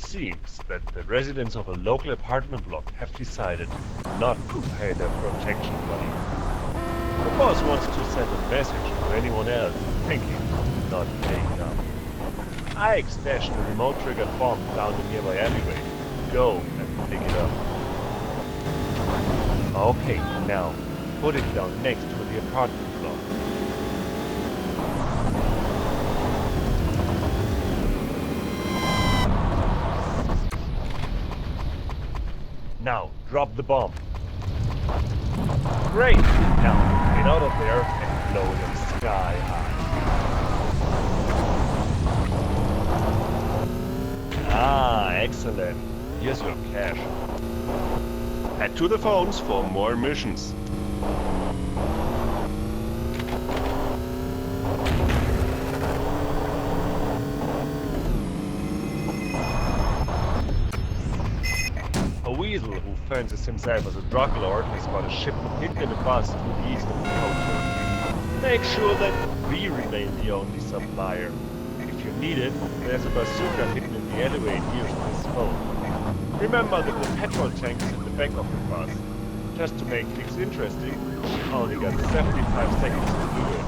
seems that the residents of a local apartment block have decided not to pay their protection money. The boss wants to send a message to anyone else thinking of not paying up. I stashed a remote-triggered bomb down the nearby alleyway. Go and pick it up. Okay, now put it down next to the apartment block. Now, drop the bomb. Great! Now, get out of there and blow them sky high. Ah, excellent. Here's your cash. Head to the phones for more missions. A weasel who fancies himself as a drug lord has got a shipment hidden in a bus to the east of the coast. Make sure that we remain the only supplier. If you need it, there's a bazooka hidden in the alleyway nearest this phone. Remember that the petrol tank is in the back of the bus. Just to make things interesting, you only got 75 seconds to do it.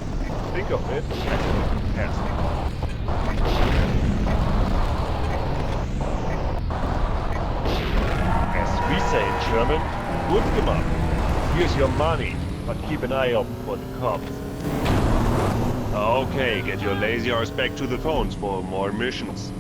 Think of it as a test. We say in German, gut gemacht. Here's your money, but keep an eye open for the cops. Okay, get your lazy arse back to the phones for more missions.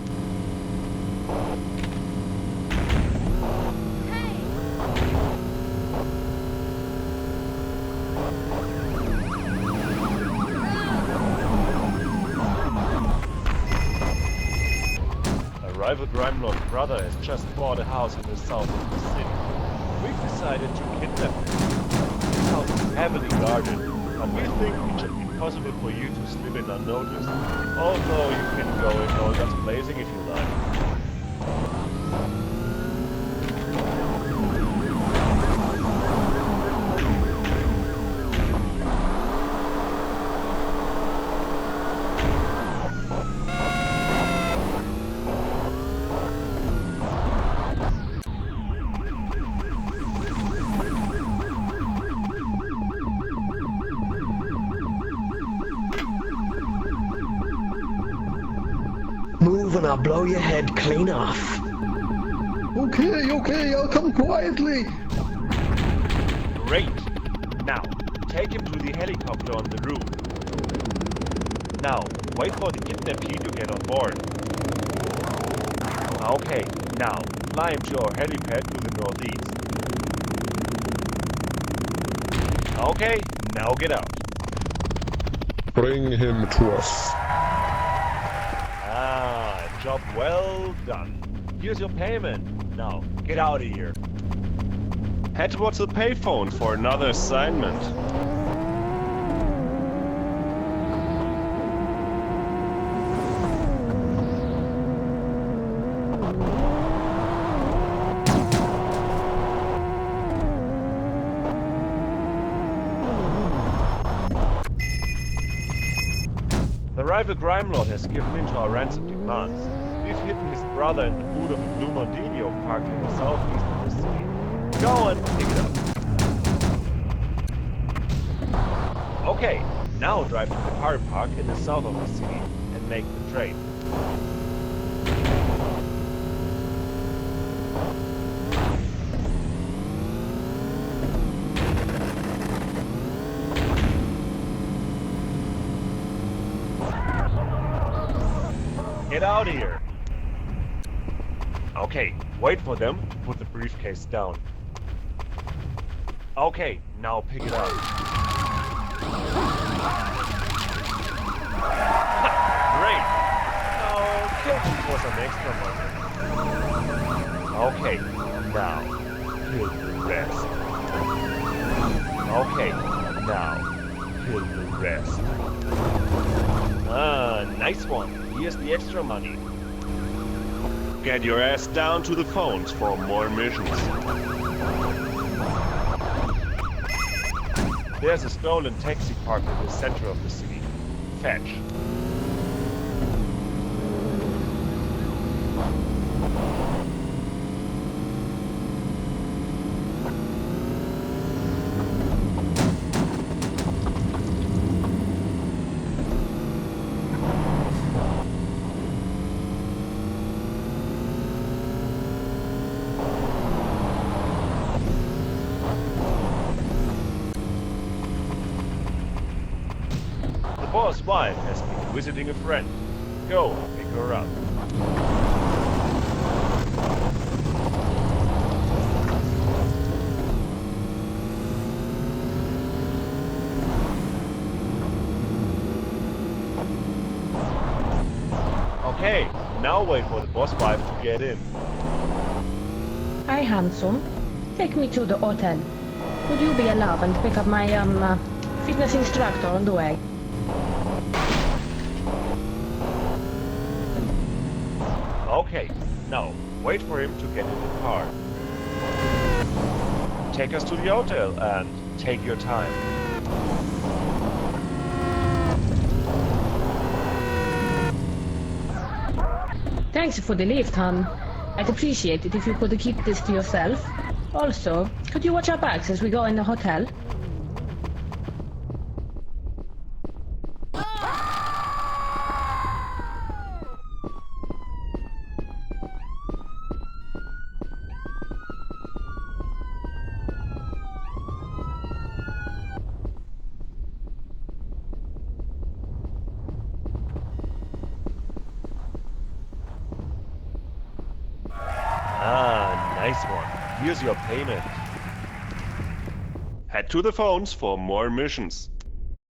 Rival crime lord's brother has just bought a house in the south of the city. We've decided to kidnap him. This house is heavily guarded, but we think it should be possible for you to slip in unnoticed. Although you can go in all guns blazing if you like. Move and I'll blow your head clean off. Okay, I'll come quietly. Great! Now, take him to the helicopter on the roof. Now, wait for the kidnappee to get on board. Okay, now, fly him to our helipad to the northeast. Okay, now get out. Bring him to us. Job well done. Here's your payment. Now, get out of here. Head towards the payphone for another assignment. The rival crime lord has given in to our ransom demands. We've hidden his brother in the boot of a blue Mondinho parked in the southeast of the city. Go and pick it up. Okay, now drive to the car park in the south of the city and make the train. Get out of here! Okay, wait for them to put the briefcase down. Okay, now pick it up. Great! Now kill them for some extra money. Okay, now kill the rest. Okay, now kill the rest. Ah, nice one. Here's the extra money. Get your ass down to the phones for more missions. There's a stolen taxi parked in the center of the city. Fetch. boss' wife has been visiting a friend. Go pick her up. Okay, now wait for the boss wife to get in. Hi, handsome. Take me to the hotel. Would you be allowed and pick up my fitness instructor on the way? Okay, now wait for him to get in the car. Take us to the hotel and take your time. Thanks for the lift, hon. I'd appreciate it if you could keep this to yourself. Also, could you watch our backs as we go in the hotel? Ah, nice one. Here's your payment. Head to the phones for more missions.